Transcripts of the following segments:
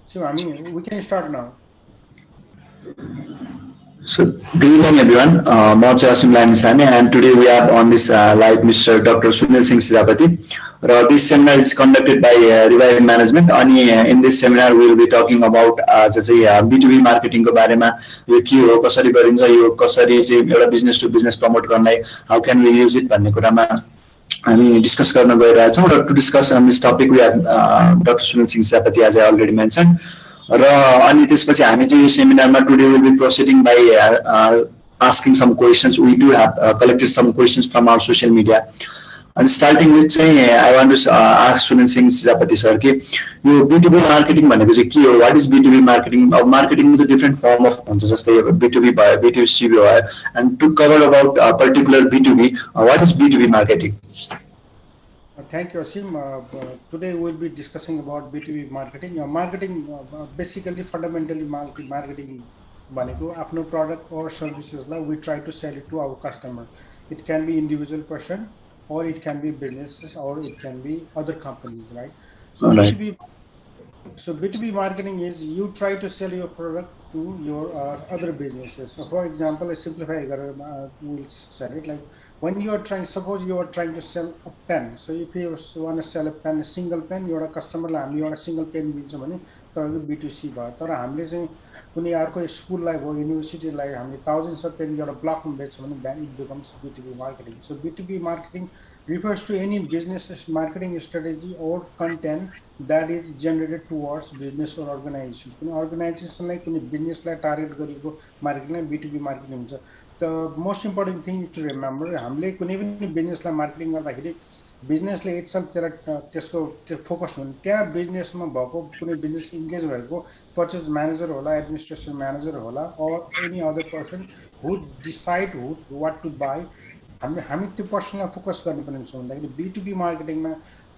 So, I mean, we can start now. So, good evening, everyone. I'm Asim Lamisani, and today we have on this live Mr. Dr. Sunil Singh Sijapati. This seminar is conducted by Revive Management. In this seminar, we will be talking about B2B marketing को बारेमा यो के हो, कसरी गरिन्छ, यो कसरी चाहिँ एउटा business to business promote गर्नलाई how can we use it भन्ने कुरामा हामी डिस्कस गर्न गइरहेछौँ र to discuss on this topic we have Dr. Sunil Singh Sijapati as I already mentioned. र अनि त्यसपछि हामी चाहिँ यो सेमिनारमा today will be proceeding by asking some questions. We do have collected some questions from our social media. And starting with चाहिँ I want to ask Sunil Singh Sijapati sir कि यो B2B marketing भनेको चाहिँ के हो? What is B2B marketing? Marketing with a different form of हुन्छ जस्तै B2B भयो, B2C भयो, and to cover about particular B2B, what is B2B marketing? Thank you, Asim. Today we'll be discussing about B2B marketing. Marketing, basically, fundamentally, marketing भनेको आफ्नो product or services lie we try to sell it to our customer. It can be individual person, or it can be businesses, or it can be other companies, right? So B2B marketing is you try to sell your product to your other businesses. So for example, I simplify, we'll say it like when you are trying, suppose you are trying to sell a pen. So if you want to sell a pen, a single pen, you're a customer, you're a single pen दिन्छ भने तपाईको B2C भयो. तर हामीले चाहिँ कुनै अर्को स्कुललाई भयो, युनिभर्सिटीलाई हामीले thousands of pen एउटा ब्लकमा बेच्छ भने then it becomes B2B marketing. So B2B marketing refers to any business marketing strategy or content that is generated towards business or organization. कुनै organizationलाई कुनै businessलाई target गरेको marketingलाई B2B marketing हुन्छ. The most important thing is to remember हामीले कुनै पनि businessलाई marketing गर्दाखेरि businessले itself त्यसको focus हुनु त्यहाँ बिजनेसमा भएको कुनै बिजनेस इन्गेज भएको purchase manager होला, administration manager होला, or any other person who decide what to buy. हामी त्यो पर्सनलाई फोकस गर्नुपर्ने हुन्छ भन्दाखेरि B2B मार्केटिङमा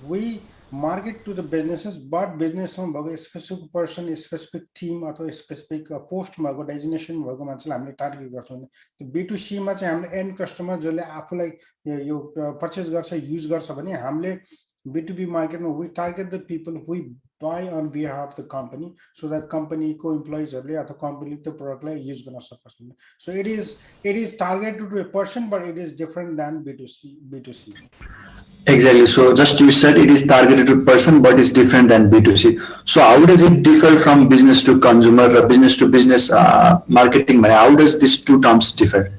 we market to the businesses, but businessमा भएको स्पेसिफिक पर्सन, स्पेसिफिक टिम अथवा स्पेसिफिक पोस्टमा भएको डेजिग्नेसन भएको मान्छेलाई हामीले टार्गेट गर्छौँ. त्यो B2C मा चाहिँ हामीले एन्ड कस्टमर जसले आफूलाई यो पर्चेस गर्छ, युज गर्छ भने हामीले B2B marketing, we target the people who buy on behalf of the company, so that company co-employees or the company the product like use gonna support. So it is targeted to a person, but it is different than B2C. Exactly. So just you said it is targeted to person, but it's different than B2C. So how does it differ from business to consumer or business to business marketing? How does these two terms differ?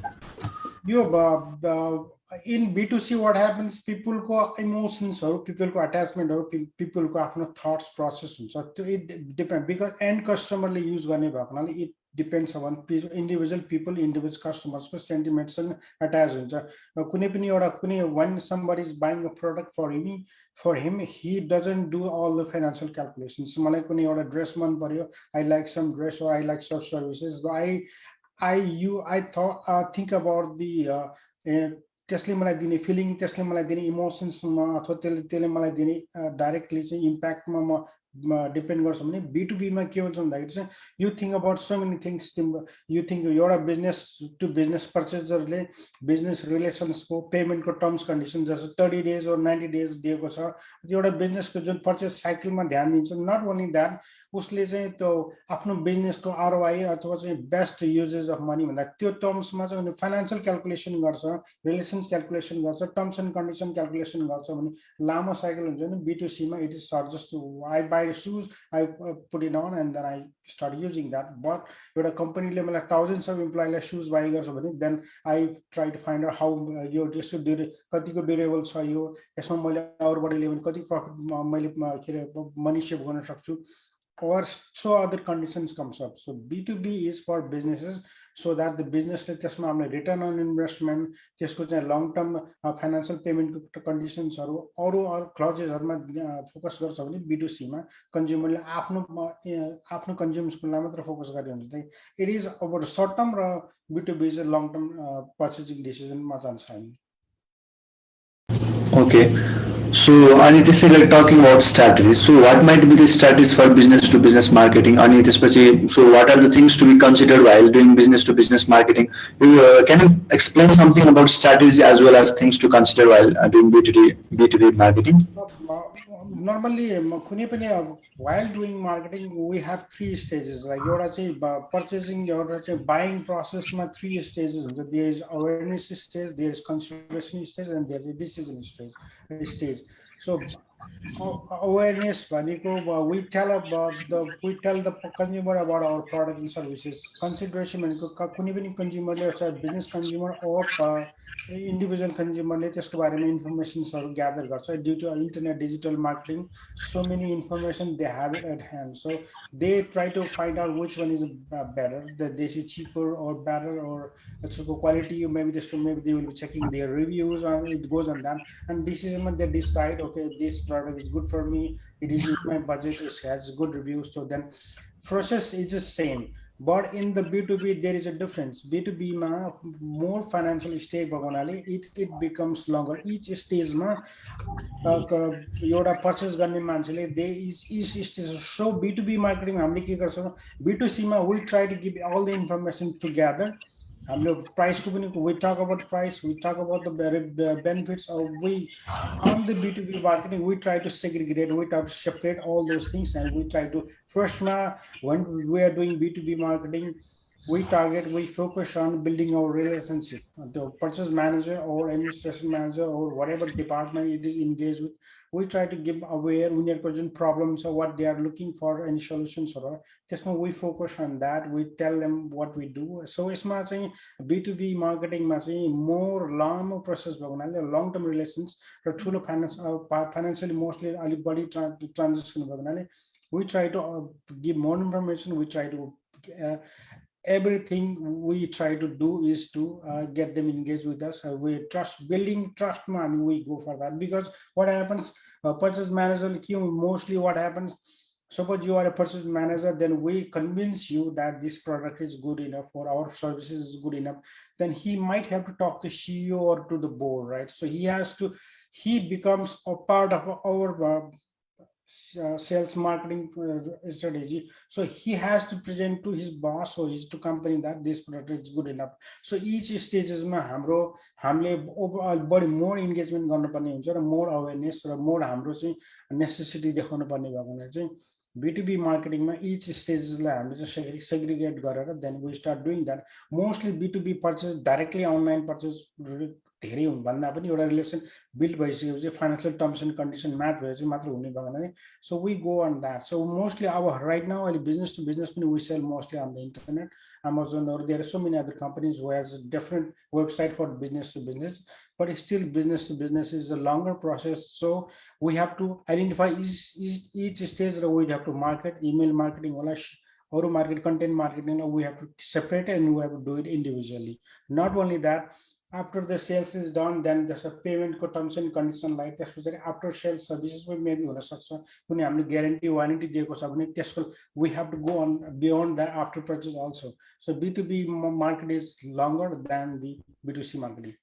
In B2C, what happens? People ko emotions or people ko attachment or people ko apno thoughts process. So it depends because end customer le use गर्ने भएको हुनाले it depends on individual people, individual customers ko sentiments and attach हुन्छ. कुनै पनि एउटा when somebody is buying a product for him, he doesn't do all the financial calculations. मलाई कुनै एउटा dress मन पर्यो, I like some dress or I like some services. So I think about the त्यसले मलाई दिने फिलिङ, त्यसले मलाई दिने इमोसन्समा अथवा त्यसले मलाई दिने डाइरेक्टली चाहिँ इम्प्याक्टमा म डिपेन्ड गर्छ भने B2B मा के हुन्छ भन्दाखेरि चाहिँ you think about so many things. You think एउटा बिजनेस टु बिजनेस पर्चेजरले बिजनेस रिलेसन्सको पेमेन्टको टर्म्स कन्डिसन जस्तो 30 days or 90 days दिएको छ. एउटा बिजनेसको जुन पर्चेज साइकलमा ध्यान दिन्छ. नट ओन्ली द्याट, उसले चाहिँ त्यो आफ्नो बिजनेसको ROI अथवा चाहिँ बेस्ट युजेज अफ मनी भन्दा त्यो टर्म्समा चाहिँ फाइनान्शियल क्याल्कुलेसन गर्छ, रिलेसन्स क्याल्कुलेसन गर्छ, टर्म्स एन्ड कन्डिसन क्याल्कुलेसन गर्छ भने लामो साइकल हुन्छ नि. B2C मा it is short just I buy shoes, I put it on and then I start using that. But एउटा कम्पनीले मलाई thousands of employeeलाई shoes buy गर्छ भने then I try to find out how यो कतिको durable छ, यो यसमा मैले अरूबाट लियो भने कति प्रफिट मैले मनी सेभ गर्न सक्छु, or so other conditions comes up. So B2B is for businesses, so that the business त्यसमा हामीले रिटर्न अन इन्भेस्टमेन्ट, त्यसको चाहिँ लङ टर्म फाइनान्शियल पेमेन्टको कन्डिसन्सहरू अरू क्लजेसहरूमा फोकस गर्छ भने B2C मा कन्ज्युमरले आफ्नो कन्ज्युमर्सलाई मात्र फोकस गरे हुन्छ. It is about short term र B2B is long term purchasing डिसिजनमा जान्छ हामी. Okay. So, and this is like talking about strategies. So, what might be the strategies for business to business marketing? And so, what are the things to be considered while doing business to business marketing? Can you explain something about strategies as well as things to consider while doing B2B marketing? normally कुनै पनि while doing marketing we have 3 stages, like एउटा चाहिँ purchasing, एउटा चाहिँ buying process मा 3 stages हुन्छ. There is awareness stage, there is consideration stage, and there is decision stage. So awareness भनेको we tell the consumer about our product and services. Consideration भनेको कुनै पनि consumerले, चाहे business consumer or individual consumerले त्यसको बारेमा इन्फर्मेसन्सहरु gather गर्छ. Due to internet digital marketing, so many information they have it at hand, so they try to find out which one is better, that they is cheaper or better, or it's quality. Maybe they will be checking their reviews, and it goes on that, and decision they decide, okay, this product is good for me, it is in my budget, it has good reviews. So then process is the same, but in the B2B there is a difference. B2B ma more financial stage bhaunale it becomes longer. Each stage ma एउटा purchase गर्ने मान्छेले they is stage. So B2B marketing हामीले के गर्छौँ, B2C मा we try to give all the information together. हाम्रो प्राइसको पनि we talk about price, we talk about the benefits of we on the B2B marketing. We try to segregate, we try to separate all those things, and we try to first when we are doing B2B marketing, we focus on building our relationship. The purchase manager or administration manager or whatever department it is engaged with, we try to give aware उनीहरुको जुन problems or what they are looking for, any solutions or त्यसमा we focus on that, we tell them what we do. So यसमा चाहिँ B2B marketing मा चाहिँ more लामो process भएको हुनाले long term relations र ठुलो financially mostly अलिक बढी transaction भएको हुनाले we try to give more information. We try to everything we try to do is to get them engaged with us. We building trust man, we go for that, because what happens, purchase manager mostly what happens, suppose you are a purchase manager, then we convince you that this product is good enough or our services is good enough, then he might have to talk to CEO or to the board, right? So he becomes a part of our sales marketing strategy. So he has to present to his boss or his to company that this product is good enough. So each stages ma हामीले बढी more engagement गर्नुपर्ने हुन्छ र more awareness र more हाम्रो चाहिँ necessity देखाउनु पर्ने भएको हुनाले चाहिँ B2B marketing ma each stages लाई हामीले चाहिँ segregate गरेर then we start doing that. Mostly B2B purchase directly online purchase धेरै भन्दा पनि एउटा रिलेसन बिल्ड भइसकेपछि financial terms and condition match भएपछि मात्र हुने भयो भने so we go on that. So mostly अब राइट नाउ अहिले बिजनेस टु बिजनेस पनि we sell mostly on the internet. Amazon or there are so many other companies who has a different website for business to business, but still business to business is a longer process. So we have to identify each stage that we have to market, email marketing or market content marketing, we have to separate it and we have to do it individually. Not only that, after the sales is done, then there's a payment terms and condition like that. After sales services we maybe guarantee warranty we have to go on beyond that after purchase also. So B2B market is longer than the B2C marketing.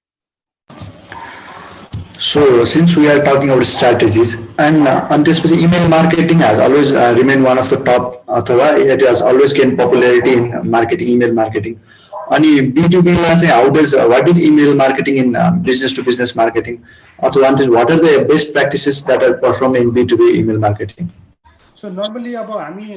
So since we are talking about strategies, and this email marketing has always remained one of the top, it has always gained popularity in marketing, email marketing. अनि B2B मा चाहिँ what is email marketing in business to business marketing? What are the best practices that are performed in B2B email marketing? So normally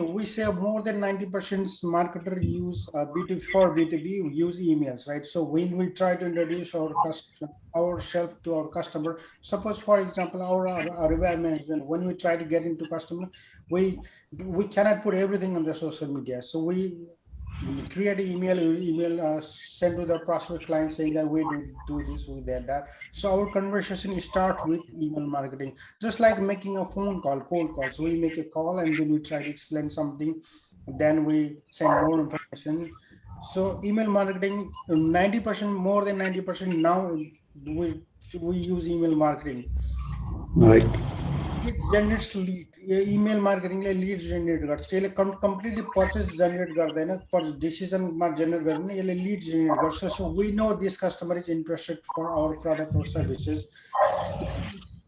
we say more than 90% marketer use B2B use emails, right? So when we try to introduce ourselves to our customer, suppose for example our revenue management, when we try to get into customer, we cannot put everything on the social media. So we create an email send to the prospect client saying that we do this, we did that. So our conversation starts with email marketing, just like making a phone call, cold call. So we make a call and then we try to explain something, then we send more information. So email marketing, 90%, more than 90% now we use email marketing. Right. It generates lead. Email marketing lead generate गर्छ. Completely purchase generate गर्दैन, decision generate गर्दैन, lead generate गर्छ. So we know this customer is interested for our product or services.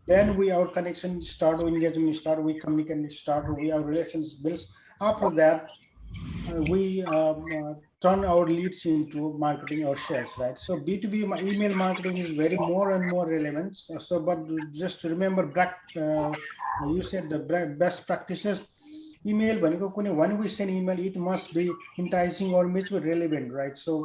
Then our connection start, engagement start, we communicate start, our relations builds. After that, we turn our leads into marketing or sales, right? So B2B email marketing is very more and more relevant. So, but just remember, you said the best practices. Email, when we send email, it must be enticing or much relevant, right? So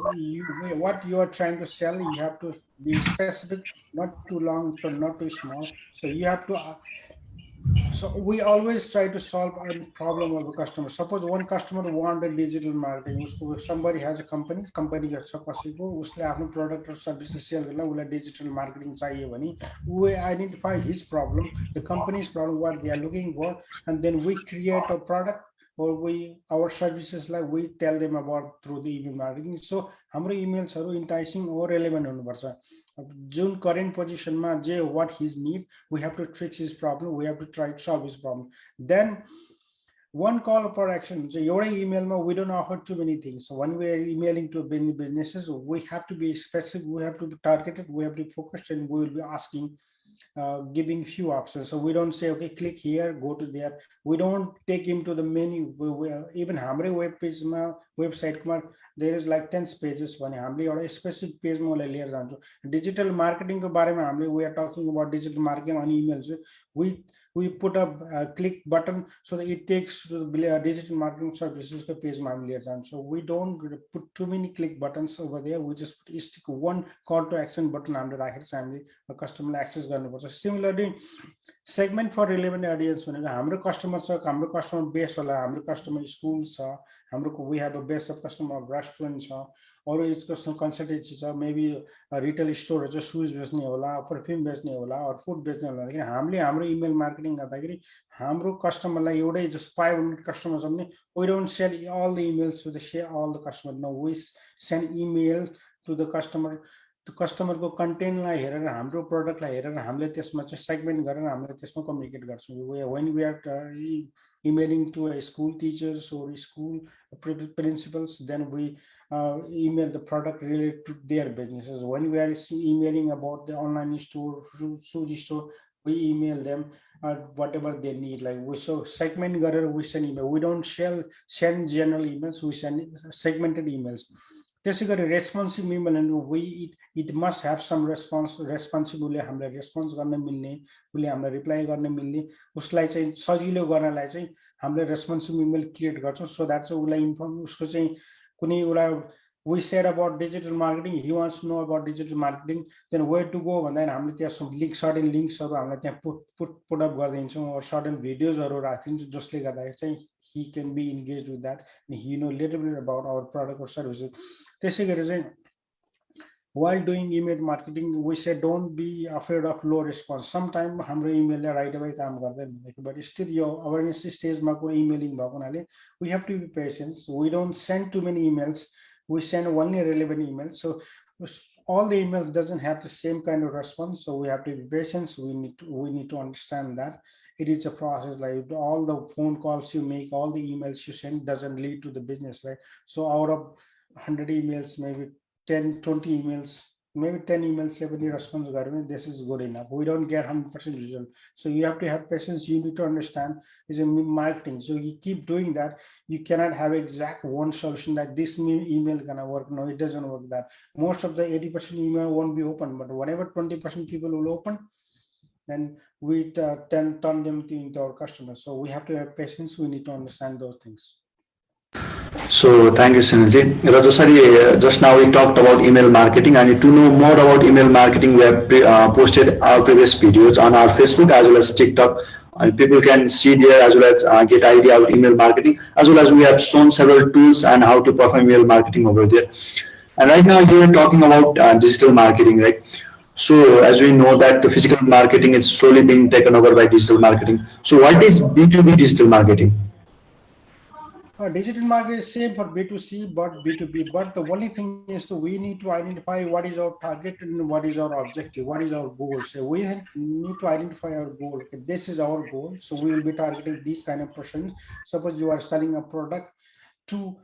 what you are trying to sell, you have to be specific, not too long, not too small. So you have to so we always try to solve a problem of a customer. Suppose one customer wanted digital marketing. Somebody has a company गर्छ कसैको उसले आफ्नो product or service sell गर्न उसलाई digital marketing चाहियो भने we identify his problem, the company's problem, what they are looking for, and then we create a product or our services like we tell them about through the email marketing. So हाम्रो emailsहरु enticing or relevant हुनुपर्छ. जुन current positionमा J what his need, we have to fix his problem, we have to try to solve his problem. Then one call per action. So your email, we don't offer too many things. So when we are emailing to many businesses, we have to be specific, we have to be targeted, we have to be focused, and we will be asking, giving few options. So we don't say, okay, click here, go to there. We don't take him to the menu. Even hamre web page website there is like 10 pages one hamre or a specific page mo digital marketing ko bare mein we are talking about digital marketing on emails. We put a click button so that it takes to the digital marketing services page. So we don't put too many click buttons over there. We just stick one call to action button under the customer access. Similarly, segment for relevant audience. हाम्रो customer customer base हाम्रो customer schools we have a base of customer restaurants or it's customer consultancy maybe a retail store just shoes बेच्ने होला, perfume बेच्ने होला or food बेच्ने होला. लेकिन हाम्रो email marketing गर्दाखेरि हाम्रो कस्टमरलाई एउटै just 500 customers we don't send all the emails to the share all the customers. No, we send emails to the customer. The customer को content लाई हेरेर हाम्रो product लाई हेरेर हामीले त्यसमा चाहिँ segment गरेर हामीले त्यसमा communicate गर्छौं. When we are emailing to a school teachers or school principals, then we email the product related to their businesses. When we are emailing about the online store, shoe store, we email them whatever they need. Like we so segment गरेर we send email. We don't send general emails. We send segmented emails. त्यसै गरी responsive email end it must have some responsive उसले हामीलाई response गर्न मिल्ने, उसले हामीलाई reply गर्न मिल्ने, उसलाई चाहिँ सजिलो गर्नलाई चाहिँ हामीले रेस्पोन्सिभ इमेल क्रिएट गर्छौं. सो द्याट चाहिँ उसलाई इन्फर्म उसको चाहिँ कुनै एउटा we said about digital marketing, he wants to know about digital marketing, then where to go भन्दा हामीले त्यहाँ certain linksहरु हामीले त्यहाँ put up गरिदिन्छौं or certain videosहरु राखिदिन्छौं जसले गर्दा चाहिँ he can be engaged with that and he know little bit about our product or services. त्यसै गरी चाहिँ while doing email marketing, we say don't be afraid of low response. Sometimes हाम्रो email right away काम गर्दैन, but still your awareness stage मा को emailing भएको हुनाले we have to be patient. So we don't send too many emails. We send only relevant emails. So all the emails doesn't have the same kind of response. So we have to be patient. So we need to understand that it is a process. Like all the phone calls you make, all the emails you send doesn't lead to the business, right? So out of 100 emails, maybe 10, 20 emails, maybe 10 emails, response, this is good enough. We don't get 100% result. So you have to have patience. You need to understand is a marketing. So you keep doing that. You cannot have exact one solution that this email gonna work. No, it doesn't work that. Most of the 80% email won't be open, but whatever 20% people will open, then we turn them into our customers. So we have to have patience. We need to understand those things. So thank you, Sunilji. Just now we talked about email marketing, and to know more about email marketing, we have posted our previous videos on our Facebook as well as TikTok. And people can see there as well as get idea about email marketing, as well as we have shown several tools and how to perform email marketing over there. And right now you are talking about digital marketing, right? So as we know that the physical marketing is slowly being taken over by digital marketing. So what is B2B digital marketing? Digital marketing is same for B2C, but B2B. But the only thing is we need to identify what is our target and what is our objective, what is our goal. So we need to identify our goal. Okay, this is our goal. So we will be targeting these kind of persons. Suppose you are selling a product to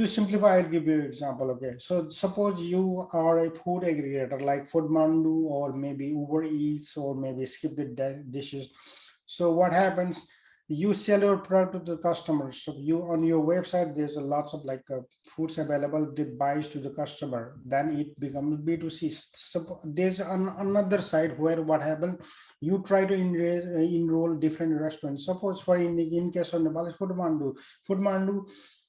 simplify, I'll give you an example. Okay, so suppose you are a food aggregator like Foodmandu or maybe Uber Eats or maybe Skip the Dishes. So what happens? you sell your product to the customers. So you on your website, there's a lots of like foods available that buys to the customer. Then it becomes B2C. So there's another side where what happens, you try to enroll different restaurants. Suppose for in case of Nepal, Foodmandu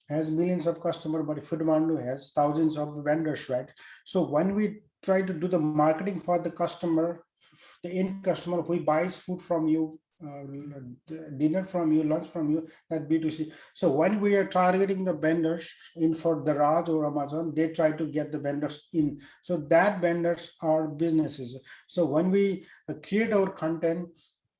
has millions of customers, but Foodmandu has thousands of vendors, right? So when we try to do the marketing for the customer, the end customer who buys food from you, dinner from you, lunch from you, that B2C. So when we are targeting the vendors in for the Raj or Amazon, they try to get the vendors in. So that vendors are businesses. So when we create our content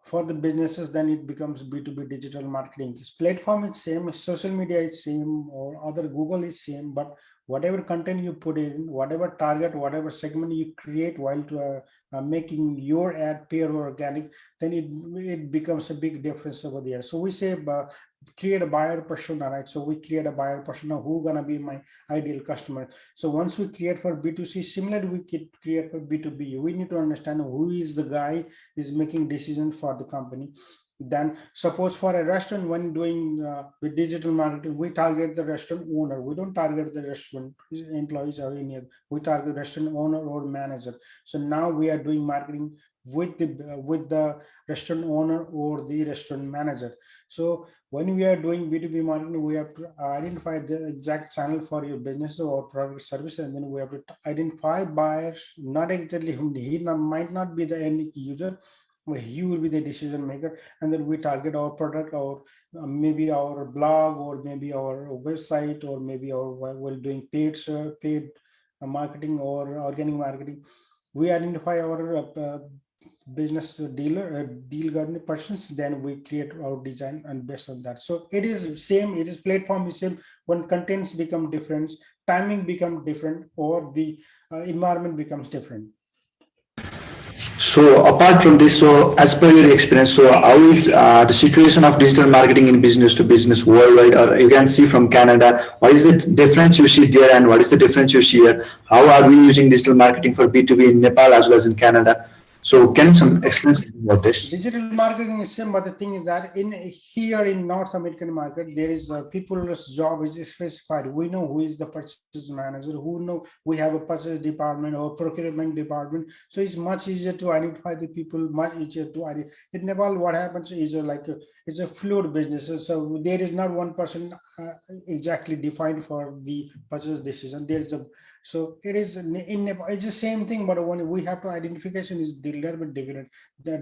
for the businesses, then it becomes B2B digital marketing. This platform is same, social media is same, or other Google is same, but whatever content you put in, whatever target, whatever segment you create while making your ad pure organic, then it becomes a big difference over there. So we say create a buyer persona, right? So we create a buyer persona who gonna be my ideal customer. So once we create for B2C, similarly we can create for B2B. We need to understand who is the guy is making decisions for the company. Then suppose for a restaurant, when doing with digital marketing, we target the restaurant owner. We don't target the restaurant employees or any other. We target restaurant owner or manager. So now we are doing marketing with the restaurant owner or the restaurant manager. So when we are doing B2B marketing, we have to identify the exact channel for your business or product service, and then we have to identify buyers, not exactly whom he might not be the end user, but he will be the decision maker, and then we target our product or maybe our blog or maybe our website or maybe our while doing paid marketing or organic marketing. We identify our business deal gardening persons, then we create our design and based on that. So it is same, it is platform is same. When contents become different, timing become different, or the environment becomes different. So apart from this, so as per your experience, so how is the situation of digital marketing in business to business worldwide, or you can see from Canada, what is the difference you see there and what is the difference you see here? How are we using digital marketing for B2B in Nepal as well as in Canada? So can you explain something about this? Digital marketing is same, but the thing is that in here in North American market, there is people's job is specified. We know who is the purchase manager, who know we have a purchase department or procurement department. So it's much easier to identify the people, much easier to identify. In Nepal, what happens is it's a fluid business. So there is not one person exactly defined for the purchase decision. There is a so it is in Nepal, it's the same thing, but when we have to identification is a little bit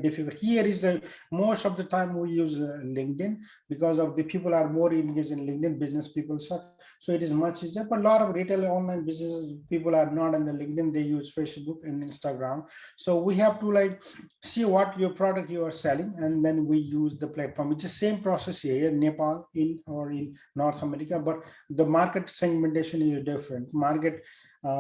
difficult. Here is the most of the time we use LinkedIn because of the people are more engaged in LinkedIn, business people, so it is much easier. But a lot of retail online businesses people are not on the LinkedIn, they use Facebook and Instagram. So we have to like see what your product you are selling, and then we use the platform. It's the same process here in Nepal in or in North America, but the market segmentation is different. Market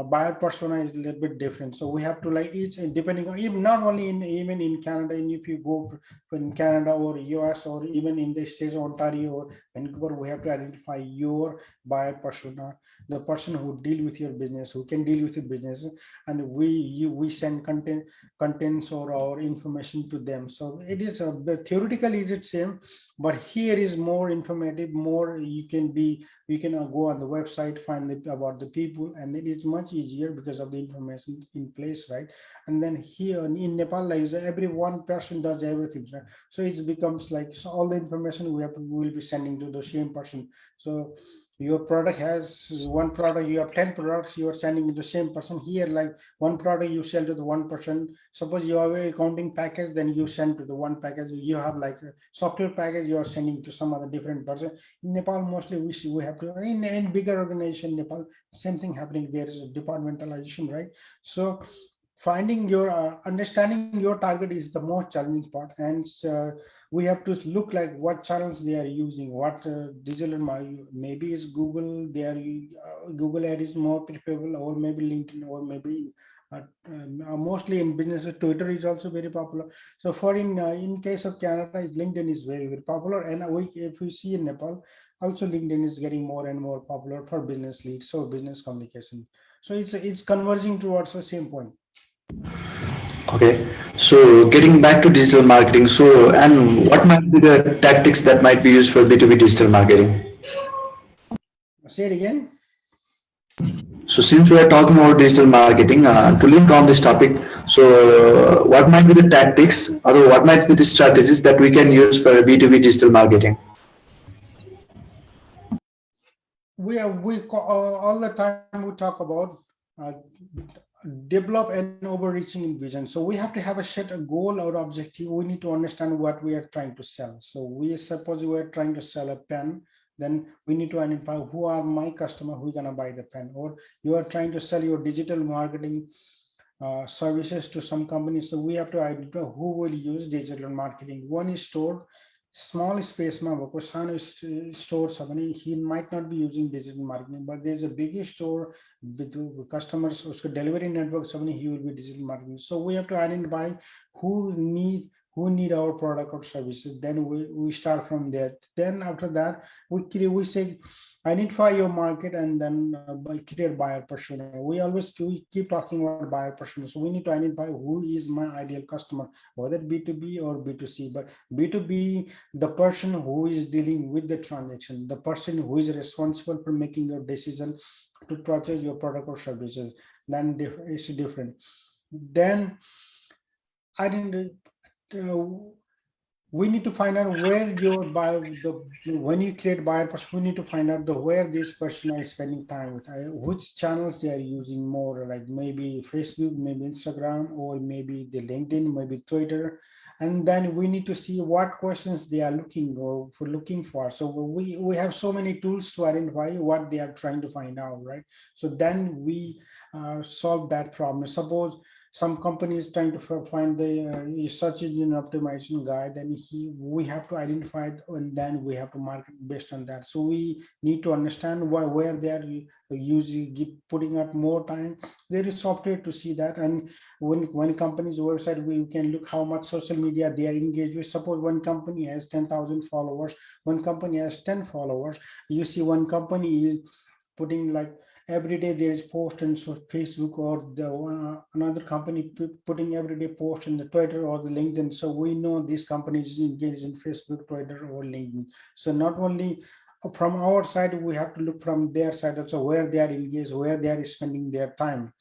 buyer persona is a little bit different. So we have to like each, depending on even not only in even in Canada, and if you go in Canada or US or even in the states of Ontario or Vancouver, we have to identify your buyer persona, the person who deal with your business, who can deal with your business, and we send contents or our information to them. So it is theoretically it is same, but here is more informative, more you can go on the website, find about the people, and it is much easier because of the information in place, right? And then here in Nepal, like every one person does everything, right? So it becomes like so all the information we will be sending to the same person. So your product has one product, you have 10 products, you are sending to the same person. Here like one product you sell to the one person. Suppose you have a accounting package, then you send to the one package. You have like a software package, you are sending to some other different person. In Nepal, mostly we have to in bigger organization Nepal, same thing happening. There is a departmentalization, right? So finding your understanding your target is the most challenging part, and we have to look like what channels they are using, what digital maybe is Google, they are Google ad is more preferable, or maybe LinkedIn, or maybe mostly in businesses Twitter is also very popular. So for in case of Canada, LinkedIn is very popular, and if we see in Nepal also LinkedIn is getting more and more popular for business leads, so business communication. So it's converging towards the same point. Okay, So getting back to digital marketing, so and what might be the tactics that might be used for B2B digital marketing? Say it again. So since we are talking about digital marketing, to link on this topic, so what might be the tactics or what might be the strategies that we can use for B2B digital marketing? All the time we talk about uh, develop an overreaching vision. So we have to have a goal or objective. We need to understand what we are trying to sell. So we suppose we are trying to sell a pen, then we need to identify who are my customer who is going to buy the pen. Or you are trying to sell your digital marketing services to some companies. So we have to identify who will use digital marketing. One is store, small space ma bhako sano store छ भने he might not be using digital marketing, but there's a big store with customers, usko delivery network छ भने he will be digital marketing. So we have to identify who need our product or services. Then we start from there. Then after that we say identify your market and then create buyer persona. We keep talking about buyer persona. So we need to identify who is my ideal customer, whether B2B or B2C. But B2B, the person who is dealing with the transaction, the person who is responsible for making your decision to purchase your product or services, then it's different. Then I didn't. We need to find out where your when you create buyer person, we need to find out where this person is spending time with, which channels they are using more, like maybe Facebook, maybe Instagram, or maybe the LinkedIn, maybe Twitter. And then we need to see what questions they are looking for. So we have so many tools to identify what they are trying to find out, right? So then we solve that problem. Suppose some company is trying to find the search engine optimization guy, then we have to identify it, and then we have to market based on that. So we need to understand where they are putting up more time. There is software to see that, and when company's website, we can look how much social media they are engaged with. Suppose one company has 10,000 followers, one company has 10 followers. You see one company is putting like every day there is post on Facebook, or another company putting everyday post in the Twitter or the LinkedIn. So we know these companies engaged in Facebook, Twitter, or LinkedIn. So not only from our side, we have to look from their side also, where they are engaged, where they are spending their time,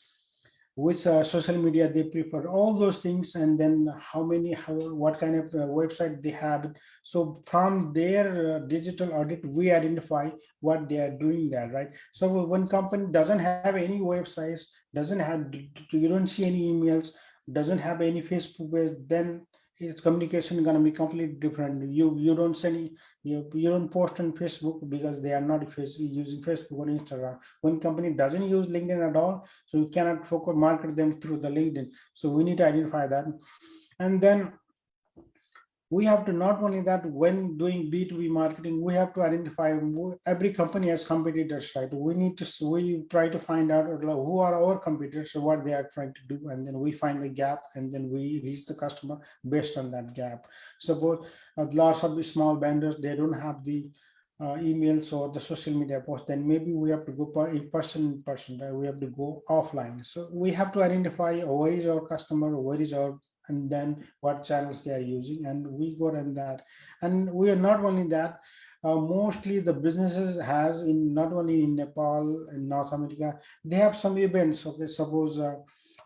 which social media they prefer, all those things, and then what kind of website they have. So from their digital audit, we identify what they are doing there, right? So when company doesn't have any websites, doesn't have, you don't see any emails, doesn't have any Facebook page, then its communication is going to be completely different. You don't send, you don't post on Facebook because they are not using Facebook or Instagram. When company doesn't use LinkedIn at all, so you cannot focus market them through the LinkedIn. So we need to identify that. And then we have to, not only that, when doing B2B marketing, we have to identify, every company has competitors, right? We try to find out who are our competitors, what they are trying to do, and then we find the gap, and then we reach the customer based on that gap. Suppose lots of the small vendors, they don't have the emails or the social media posts, then maybe we have to go in person, right? We have to go offline. So we have to identify where is our customer, where is our, and then what channels they are using, and we go on that. And we are not only that, mostly the businesses has in, not only in Nepal, in North America, they have some events. Okay, suppose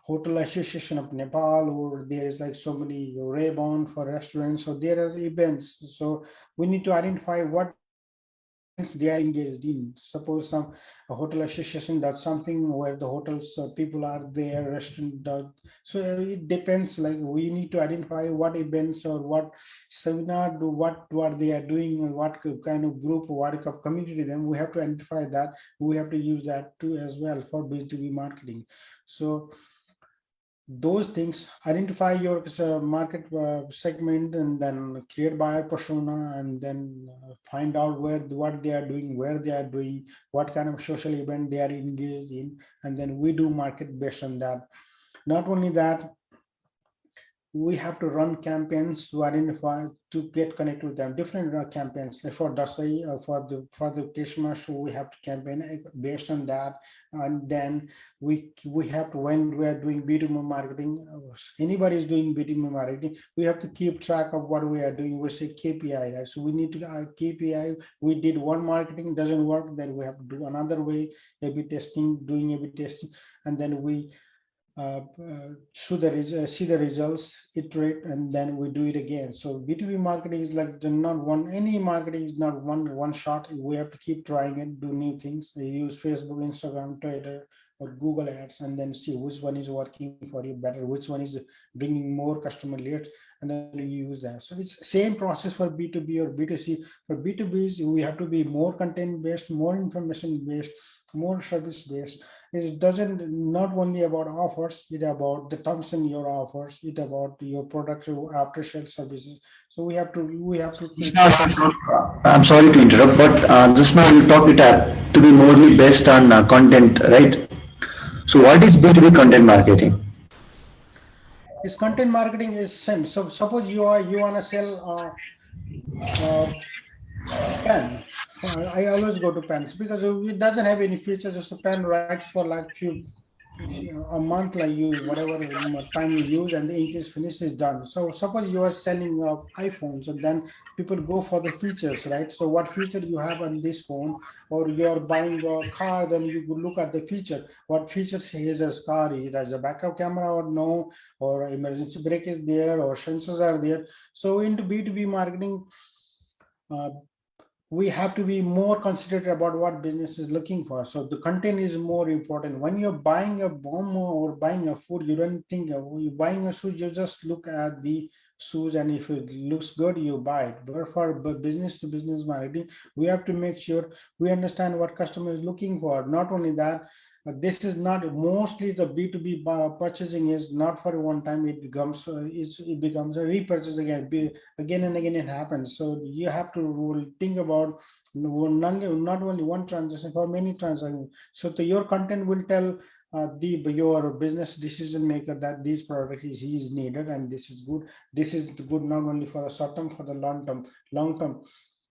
Hotel Association of Nepal, or there is like so many Ray-Ban for restaurants, so there are events. So we need to identify what events they are engaged in. Suppose a hotel association does something where the hotels people are there, restaurant does. So it depends. Like we need to identify what events or what seminar do, what they are doing, and what kind of group, what kind of community. Then we have to identify that. We have to use that too as well for B2B marketing. So those things, identify your market segment, and then create buyer persona, and then find out what they are doing, where they are doing, what kind of social event they are engaged in, and then we do market based on that. Not only that, we have to run campaigns to identify, to get connected with them, different campaigns. Like for Dasai, for the Christmas, so we have to campaign based on that. And then we have to, when we are doing B2B marketing, anybody is doing B2B marketing, we have to keep track of what we are doing. We say KPI, right? So we need to KPI. We did one marketing, doesn't work, then we have to do another way, A/B testing, doing A/B testing, and then we see the results, iterate, and then we do it again. So B2B marketing is like not one, any marketing is not one shot. We have to keep trying it, do new things. We use Facebook, Instagram, Twitter, or Google ads, and then see which one is working for you better, which one is bringing more customer leads, and then you use that. So it's same process for B2B or B2C. For B2Bs, we have to be more content based, more information based, more service based. It doesn't not only about offers, it about the terms in your offers, it about your product after sales services. So we have to I'm sorry to interrupt, but just now you talked it to be morely based on content, right? So what is B2B content marketing? This content marketing is same. So suppose you want to sell pen. I always go to pens because it doesn't have any features. Just a pen writes for like few a month, like you whatever time you use, and the ink is finished, is done. So suppose you are selling iPhones, and then people go for the features, right? So what feature you have on this phone, or you are buying a car, then you could look at the feature. What features is this car? It has a backup camera or no, or emergency brake is there, or sensors are there. So into B2B marketing, uh, we have to be more considerate about what business is looking for. So the content is more important. When you're buying a bomb or buying a food, you don't think you're buying a shoe, you just look at the shoes, and if it looks good, you buy it. But for business to business marketing, we have to make sure we understand what customer is looking for. Not only that, this is not mostly the B2B purchasing is not for one time. It becomes it becomes a repurchase again. Again and again it happens. So you have to think about not only one transaction, for many transactions. So your content will tell your business decision maker that this product is needed, and this is good. This is good not only for the short term, for the long term.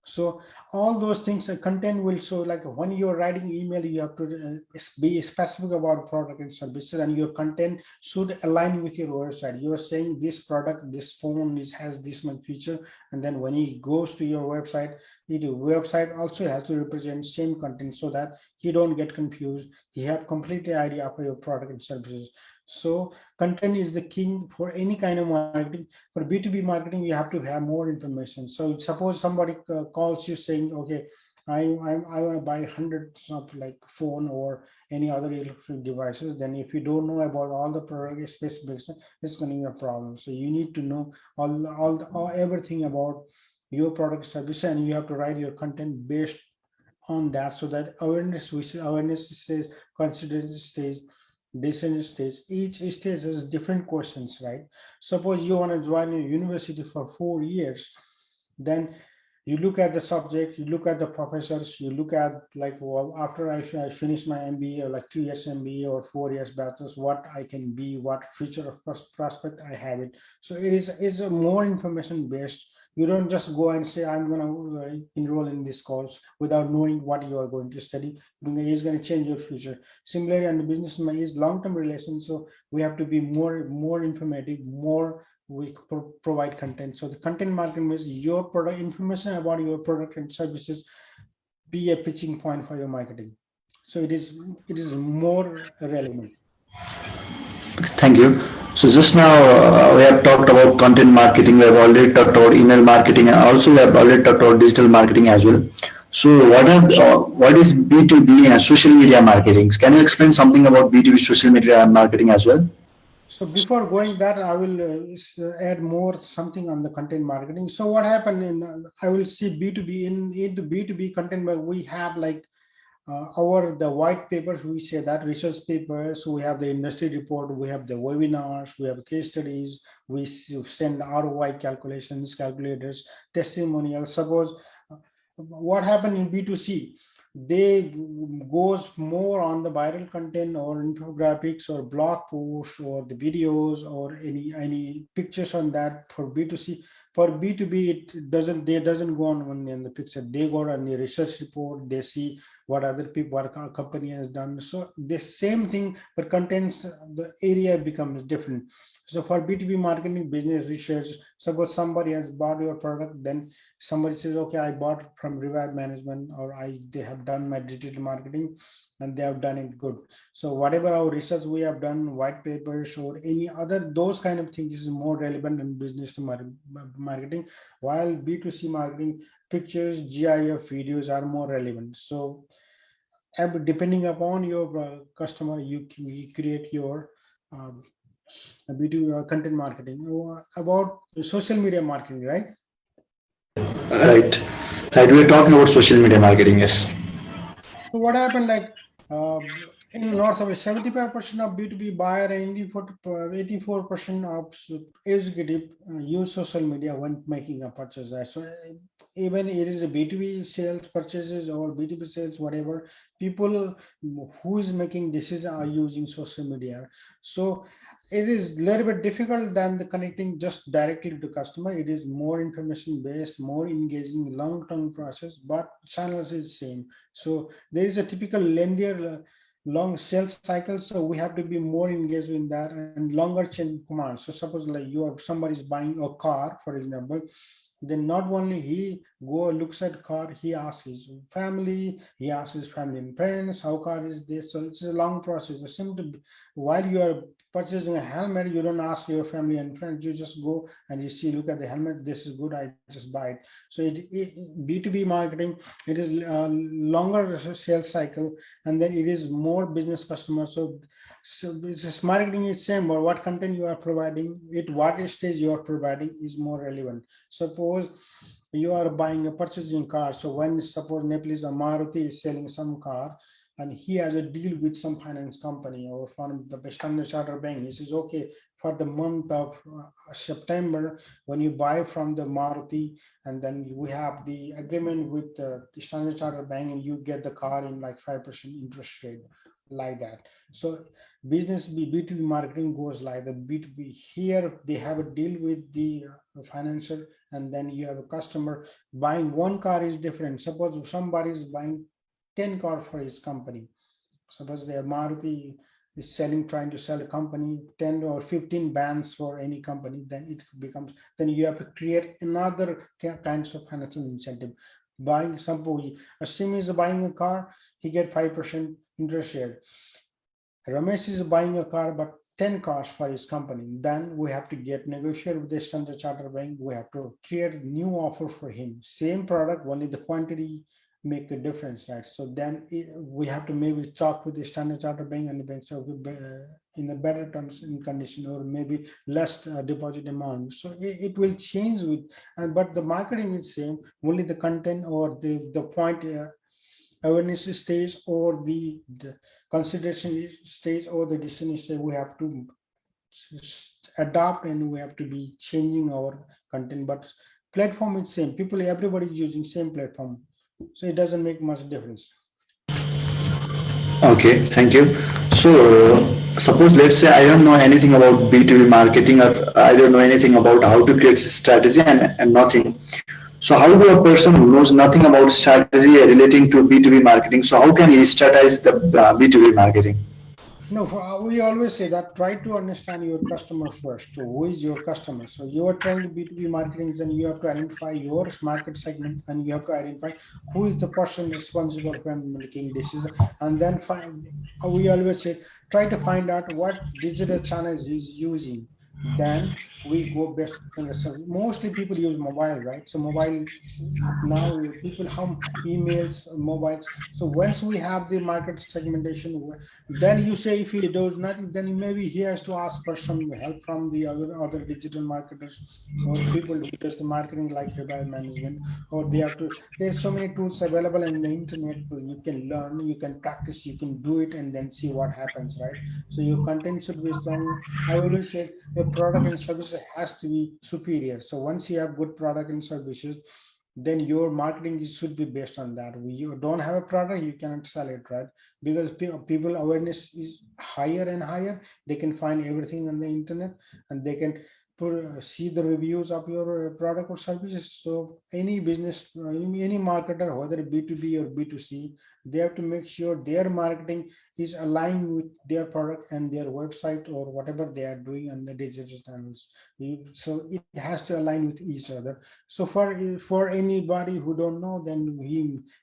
So all those things, content will show. Like when you're writing email, you have to be specific about product and services, and your content should align with your website. You're saying this product, this phone has this much feature, and then when he goes to your website, the website also has to represent same content, so that you don't get confused. You have completely idea of your product and services. So content is the king for any kind of marketing. For B2B marketing, you have to have more information. So suppose somebody calls you saying, okay, I want to buy hundreds of like phone or any other electronic devices. Then if you don't know about all the product specifications, it's going to be a problem. So you need to know all everything about your product service, and you have to write your content based on that, so that awareness says, consideration stage, decision stage. Each stage has different questions, right? Suppose you want to join a university for 4 years, then you look at the subject, you look at the professors, you look at like, well, after I finish my MBA, or like 2 years MBA or 4 years bachelor's, what I can be, what future of prospect I have it. So it's a more information based. You don't just go and say, I'm going to enroll in this course without knowing what you are going to study. It's going to change your future. Similarly, and the business is long-term relation. So we have to be more informative, more we provide content. So the content marketing is your product, information about your product and services be a pitching point for your marketing. So it is more relevant. Thank you. So just now we have talked about content marketing. We have already talked about email marketing, and also we have already talked about digital marketing as well. So what is B2B and social media marketing? Can you explain something about B2B social media marketing as well? So before going that, I will add more something on the content marketing. So what happened in I will see B2B in the B2B content, where we have like the white papers, we say that research papers, we have the industry report, we have the webinars, we have case studies, we send ROI calculators, testimonials. Suppose what happened in B2C, they goes more on the viral content or infographics or blog posts or the videos or any pictures on that for B2C. For B2B, it doesn't go on only on the picture. They go on the research report. They see what other people, what our company has done. So the same thing, but contents, the area becomes different. So for B2B marketing, business research, suppose somebody has bought your product, then somebody says, okay, I bought from Revive Management, or they have done my digital marketing and they have done it good. So whatever our research we have done, white papers or any other, those kind of things is more relevant in business to marketing, while B2C marketing, pictures, GIF videos are more relevant. So depending upon your customer, you create your um, B2 content marketing. About social media marketing, right? Right. Right. We are talking about social media marketing. Yes. So what happened, like uh, in North America, 75% of B2B buyer and 84% of executive use social media when making a purchase. So even it is a B2B sales purchases or B2B sales, whatever, people who is making decisions are using social media. So it is a little bit difficult than the connecting just directly to customer. It is more information based, more engaging, long-term process, but channels is same. So there is a typical lengthier long sales cycle, so we have to be more engaged in that and longer chain commands. So suppose like you have somebody is buying a car, for example, then not only he go looks at car, he asks his family, he asks his family and friends, how car is this? So it's a long process. A simple, while you are purchasing a helmet, you don't ask your family and friends, you just go and you see, look at the helmet, this is good, I just buy it. So B2B marketing, it is a longer sales cycle, and then it is more business customers. So business marketing is same, but what content you are providing, at what stage you are providing is more relevant. Suppose you are buying a purchasing car. So when suppose Nepalese or Maruti is selling some car, and he has a deal with some finance company or from the Standard Chartered Bank, he says, okay, for the month of September, when you buy from the Maruti, and then we have the agreement with the Standard Chartered Bank, and you get the car in like 5% interest rate, like that. So business B2B marketing goes like the B2B. Here they have a deal with the financial, and then you have a customer buying one car is different. Suppose somebody is buying 10 cars for his company. Suppose the Maruti is trying to sell a company 10 or 15 bands for any company, then it becomes, then you have to create another kinds of financial incentive. Buying, suppose Asim is buying a car, he get 5% interest rate. Ramesh is buying a car, but 10 cars for his company. Then we have to get negotiate with the Standard Chartered Bank. We have to create a new offer for him. Same product, only the quantity make a difference, right? So then we have to maybe talk with the Standard Chartered Bank, and the bank so in a better terms and condition, or maybe less deposit amount. So it will change with, but the marketing is same. Only the content or the point. Awareness stage or the consideration stage or the decision stage, we have to adapt and we have to be changing our content, but platform is same. People, everybody is using same platform, so it doesn't make much difference. Okay, thank you. So, suppose let's say I don't know anything about B2B marketing, or I don't know anything about how to create strategy, and nothing. So, how do a person who knows nothing about strategy relating to B2B marketing, so how can he strategize the B2B marketing? No, we always say that try to understand your customer first. So who is your customer? So you are trying to B2B marketing, then you have to identify your market segment, and you have to identify who is the person responsible for making decisions. And then we always say, try to find out what digital channels he's using. Then we go best on the service. Mostly people use mobile, right? So mobile, now people have emails, mobiles. So once we have the market segmentation, then you say if he does nothing, then maybe he has to ask for some help from the other digital marketers or people who does the marketing like Revive Management, or they have to. There's so many tools available in the internet. You can learn, you can practice, you can do it, and then see what happens, right? So your content should be strong. I always say your product and services has to be superior. So once you have good product and services, then your marketing should be based on that. You don't have a product, you cannot sell it, right? Because people awareness is higher and higher. They can find everything on the internet, and they can see the reviews of your product or services. So any business, any marketer, whether B2B or B2C, they have to make sure their marketing is aligned with their product and their website or whatever they are doing on the digital channels. So it has to align with each other. So for anybody who don't know, then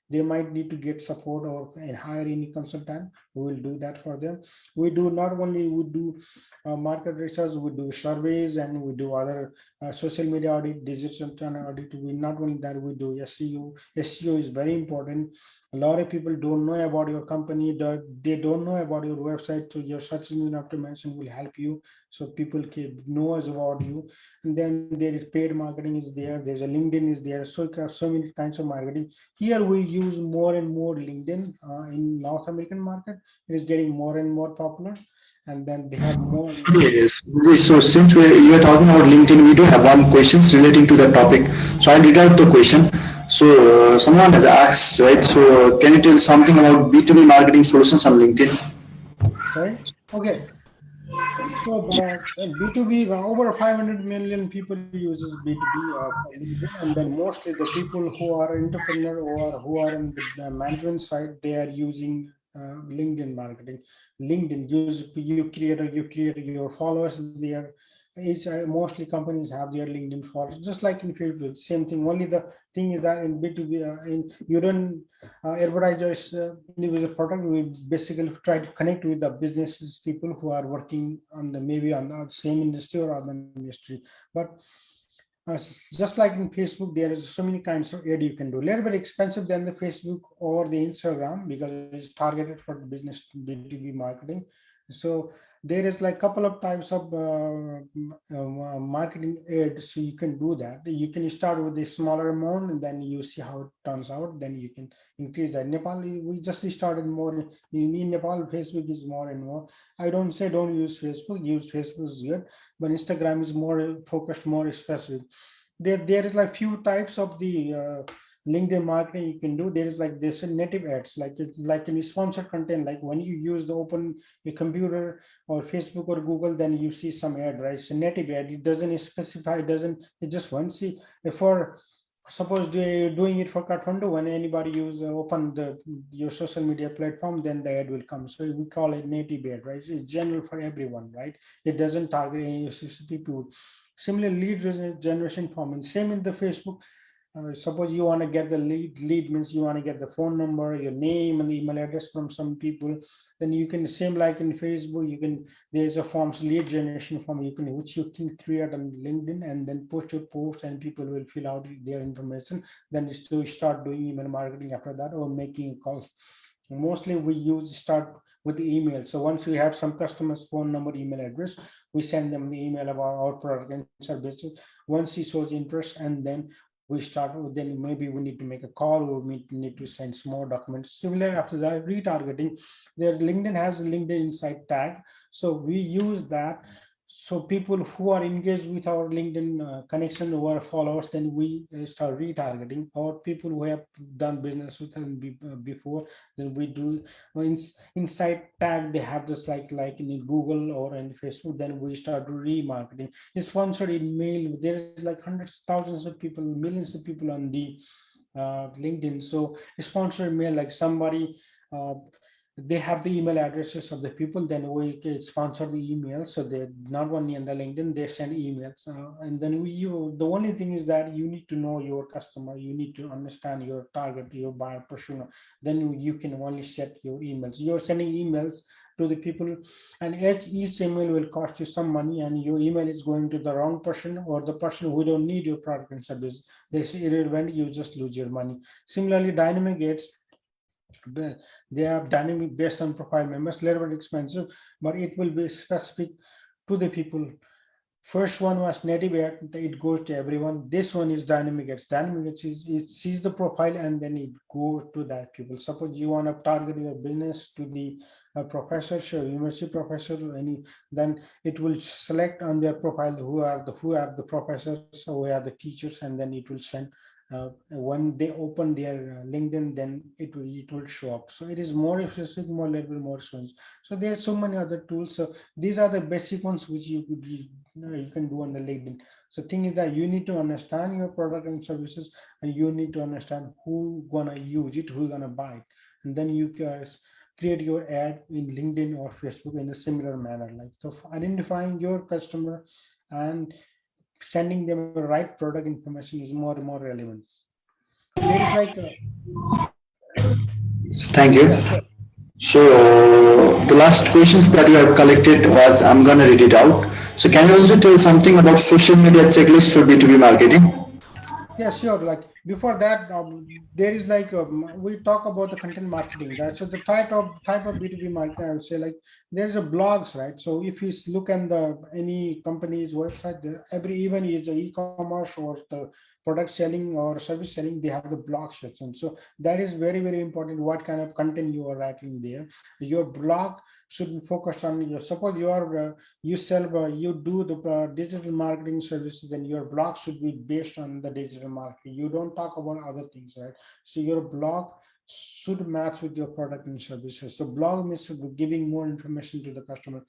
they might need to get support or and hire any consultant who will do that for them. We do not only we do market research, we do surveys, and we do other social media audit, digital channel audit. We not only that, we do SEO. SEO is very important. A lot of people don't know about your company, they don't know about your website, so your search engine optimization will help you, so people can know about you. And then there is paid marketing is there, there's a LinkedIn is there, so many kinds of marketing. Here we use more and more LinkedIn in North American market. It is getting more and more popular, and then they have more. Yes. So since you are talking about LinkedIn, we do have one questions relating to the topic. So I'll read out the question. So someone has asked, right? So can you tell something about B2B marketing solutions on LinkedIn? Sorry. Okay. So B2B, over 500 million people uses B2B for LinkedIn, and then mostly the people who are entrepreneur or who are in the management side, they are using LinkedIn marketing. LinkedIn you create your followers there. Each mostly companies have their LinkedIn followers, just like in Facebook. Same thing. Only the thing is that in B2B, you don't advertisers individual product. We basically try to connect with the businesses people who are working on the maybe on the same industry or other industry. But just like in Facebook, there is so many kinds of ad you can do. A little bit expensive than the Facebook or the Instagram because it's targeted for the business B2B marketing. So there is like couple of types of marketing ads, so you can do that. You can start with a smaller amount, and then you see how it turns out. Then you can increase that. Nepal, we just started more. In Nepal, Facebook is more and more. I don't say don't use Facebook. Use Facebook is good, but Instagram is more focused, more specific. There is like few types of the LinkedIn marketing you can do. There is like this native ads, like it's like in sponsored content. Like when you use the open your computer or Facebook or Google, then you see some ad, right? It's a native ad. It doesn't specify. It doesn't. It just once see for. Suppose doing it for Kathmandu, when anybody use open your social media platform, then the ad will come. So we call it native ad, right? It's general for everyone, right? It doesn't target any specific people. Similar lead generation form, and same in the Facebook. Suppose you want to get the lead means you want to get the phone number, your name, and the email address from some people. Then you can, same like in Facebook, you can, there's a forms, lead generation form, you can, which you can create on LinkedIn and then post your post, and people will fill out their information. Then you start doing email marketing after that, or making calls. Mostly we start with the email. So once we have some customers phone number, email address, we send them the email about our product and services. Once he shows interest, and then we start with, then maybe we need to make a call, or we need to send some more documents. Similar after that, retargeting. There LinkedIn has a LinkedIn Insight tag, so we use that. So people who are engaged with our LinkedIn connection, who are followers, then we start retargeting. Or people who have done business with them before, then we do Insight tag. They have this like in Google or in Facebook, then we start remarketing. It's sponsored email. There's like hundreds, thousands of people, millions of people on the LinkedIn. So sponsored mail, like somebody they have the email addresses of the people, then we can sponsor the emails. So they not only on the LinkedIn, they send emails, and then the only thing is that you need to know your customer, you need to understand your target, your buyer persona. Then you can only set your emails. You're sending emails to the people, and each email will cost you some money, and your email is going to the wrong person, or the person who don't need your product and service. They say irrelevant, you just lose your money. Similarly, dynamic ads, they are dynamic based on profile members, little bit expensive, but it will be specific to the people. First one was native ad, it goes to everyone. This one is dynamic ads. Dynamic ads is, it sees the profile and then it goes to that people. Suppose you want to target your business to the professors or university professors or any, then it will select on their profile who are the professors, who are the teachers, and then it will send when they open their LinkedIn, then it will show up. So it is more efficient, more level, more strange. So there are so many other tools. So these are the basic ones which you can do on the LinkedIn. So thing is that you need to understand your product and services, and you need to understand who gonna use it, who gonna buy it, and then you guys create your ad in LinkedIn or Facebook in a similar manner. Like, so identifying your customer and sending them the right product information is more and more relevant. There is like Thank you. yeah, sure. So the last questions that you have collected was, I'm gonna read it out. So can you also tell something about social media checklist for B2B marketing? Yeah, sure. Like before that, there is like we talk about the content marketing, right? So the type of B2B marketing, I would say, like there's a blogs, right? So if you look at the any company's website, every even is the e-commerce or the product selling or service selling, they have the blog section. So that is very, very important. What kind of content you are writing there? Your blog should be focused on your. Suppose you are you sell you do the digital marketing services, then your blog should be based on the digital marketing. You don't talk about other things, right? So your blog should match with your product and services. So blog means giving more information to the customer.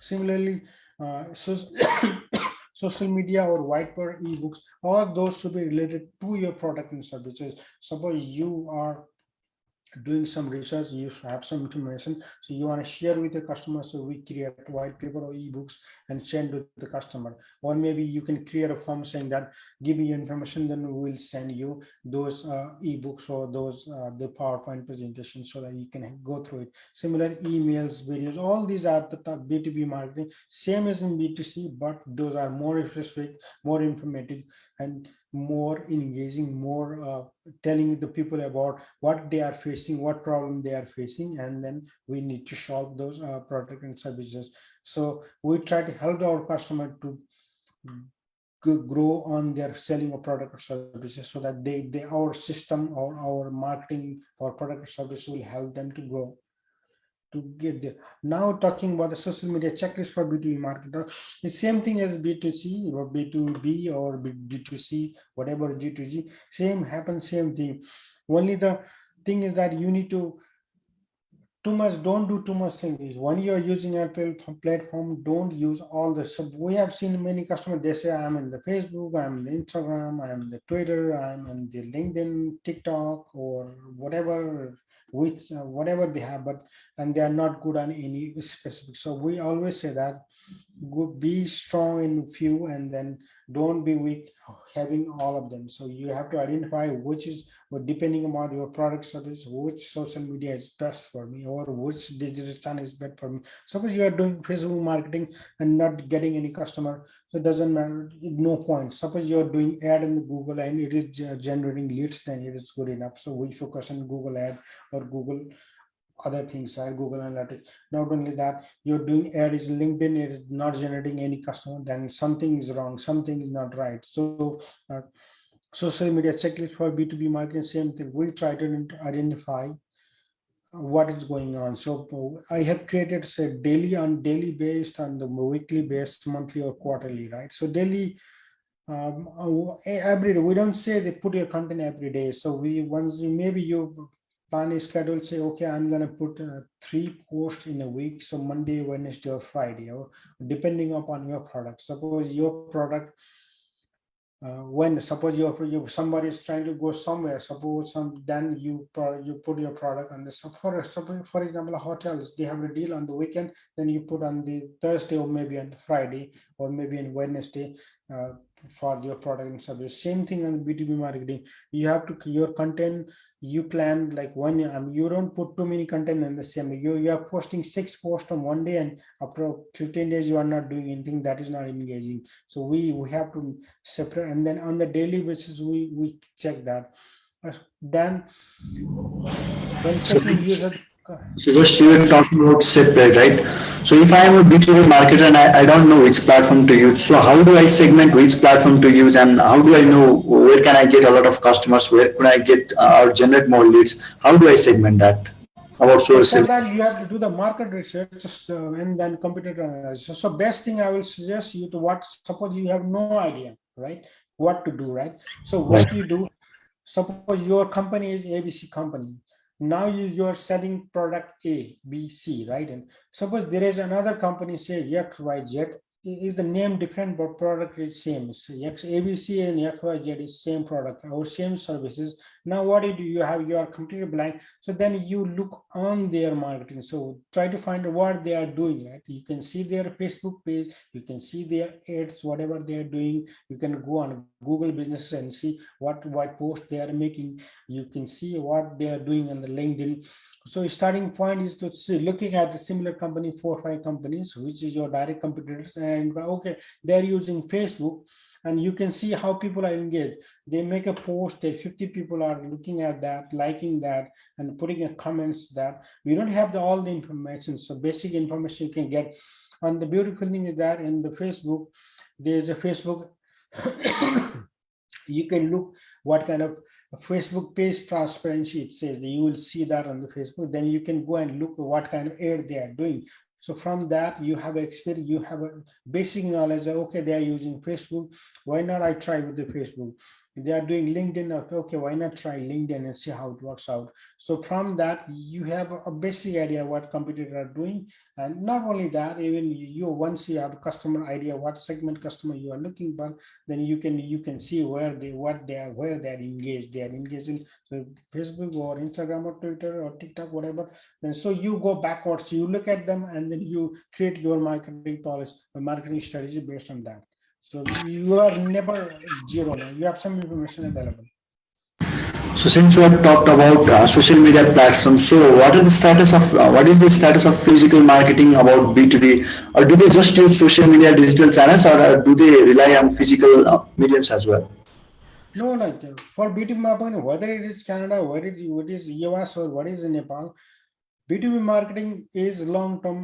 Similarly, so social media or whiteboard ebooks, all those should be related to your product and services. Suppose you are doing some research, you have some information, so you want to share with the customer, so we create white paper or ebooks and send to the customer. Or maybe you can create a form saying that give me your information, then we will send you those ebooks or those the PowerPoint presentation so that you can go through it. Similar emails, videos, all these are the B2B marketing, same as in B2C, but those are more specific, more informative, and more engaging, more telling the people about what they are facing, what problem they are facing, and then we need to solve those product and services. So we try to help our customer to grow on their selling of product or services, so that they our system or our marketing or product or service will help them to grow to get there. Now talking about the social media checklist for B2B marketer, the same thing as B2C or B2B or B2C, whatever G2G, same happens, same thing. Only the thing is that you need to don't do too much things. When you're using a platform, don't use all the. So we have seen many customers, they say I'm in the Facebook, I'm in the Instagram, I'm in the Twitter, I'm in the LinkedIn, TikTok, or whatever, which whatever they have, but and they are not good on any specific. So we always say that be strong in few and then don't be weak having all of them. So you have to identify which is, depending upon your product service, which social media is best for me or which digital channel is best for me. Suppose you are doing Facebook marketing and not getting any customer, so it doesn't matter, no point. Suppose you are doing ad in the Google and it is generating leads, then it is good enough. So we focus on Google ad or Google other things like Google Analytics. Not only that, you're doing ad is LinkedIn, it is not generating any customer, then something is wrong, something is not right. So social media checklist for B2B marketing, same thing. We try to identify what is going on. So I have created say daily based, on the weekly based, monthly or quarterly, right? So daily every day. We don't say they put your content every day. So maybe you plan a schedule, say okay, I'm going to put 3 posts in a week, so Monday, Wednesday or Friday, or depending upon your product. Suppose your product when suppose somebody is trying to go somewhere, suppose then you put your product on the, for example hotels, they have a deal on the weekend, then you put on the Thursday or maybe on Friday or maybe on Wednesday for your product and service. Same thing on B2B marketing. You have to your content, you plan like one, you don't put too many content in the same. You are posting 6 posts on one day, and after 15 days you are not doing anything. That is not engaging. So we have to separate, and then on the daily basis we check that. Then when So, checking user, so just you yeah, were talking about separate, right? So if I am a B2B marketer and I don't know which platform to use, so how do I segment which platform to use, and how do I know where can I get a lot of customers, where could I get or generate more leads? How do I segment that about so for sourcing? that you have to do the market research and then computer analysis. So best thing I will suggest you to, what suppose you have no idea, right, what to do, right? So what Right. you do, Suppose your company is ABC company. Now you are selling product A, B, C, right? And suppose there is another company, say X, Y, Z. Is the name different, but product is same? So X, ABC and X, Y, Z is same product or same services. Now what do? You have, you are completely blank. So then you look on their marketing. So try to find what they are doing, right? You can see their Facebook page, you can see their ads, whatever they are doing. You can go on Google Business and see what post they are making. You can see what they are doing on the LinkedIn. So starting point is to see, looking at the similar company, 4 or 5 companies, which is your direct competitors, and okay, they're using Facebook, and you can see how people are engaged. They make a post, 50 people are looking at that, liking that, and putting a comments that. We don't have all the information, so basic information you can get. And the beautiful thing is that in the Facebook, there's a Facebook you can look what kind of Facebook page transparency it says. You will see that on the Facebook. Then you can go and look what kind of ad they are doing. So from that, you have experience, you have a basic knowledge that, okay, they are using Facebook. Why not I try with the Facebook? They are doing LinkedIn. Okay, why not try LinkedIn and see how it works out? So from that, you have a basic idea what competitors are doing. And not only that, even you once you have a customer idea, what segment customer you are looking for, then you can see where they are engaged. They are engaged in, so Facebook or Instagram or Twitter or TikTok, whatever. And so you go backwards, you look at them, and then you create your marketing policy, marketing strategy based on that. So you are never zero now. You have some information available. So since we have talked about social media platforms, so what is the status of physical marketing about B2B, or do they just use social media digital channels, or do they rely on physical mediums as well? No, like for B2B marketing, whether it is Canada, whether it is US or what is in Nepal, B2B marketing is long term,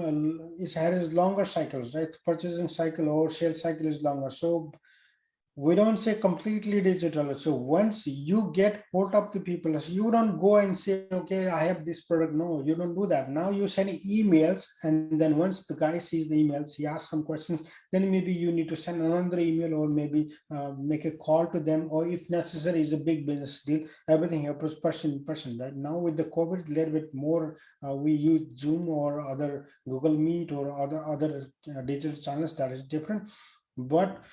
it has longer cycles, right? Purchasing cycle or sales cycle is longer. So we don't say completely digital. So once you get hold of the people, you don't go and say, okay, I have this product. No, you don't do that. Now you send emails, and then once the guy sees the emails, he asks some questions, then maybe you need to send another email, or maybe make a call to them, or if necessary, is a big business deal. Everything happens person to person, right? Now with the COVID, a little bit more, we use Zoom or other Google Meet or other digital channels. That is different, but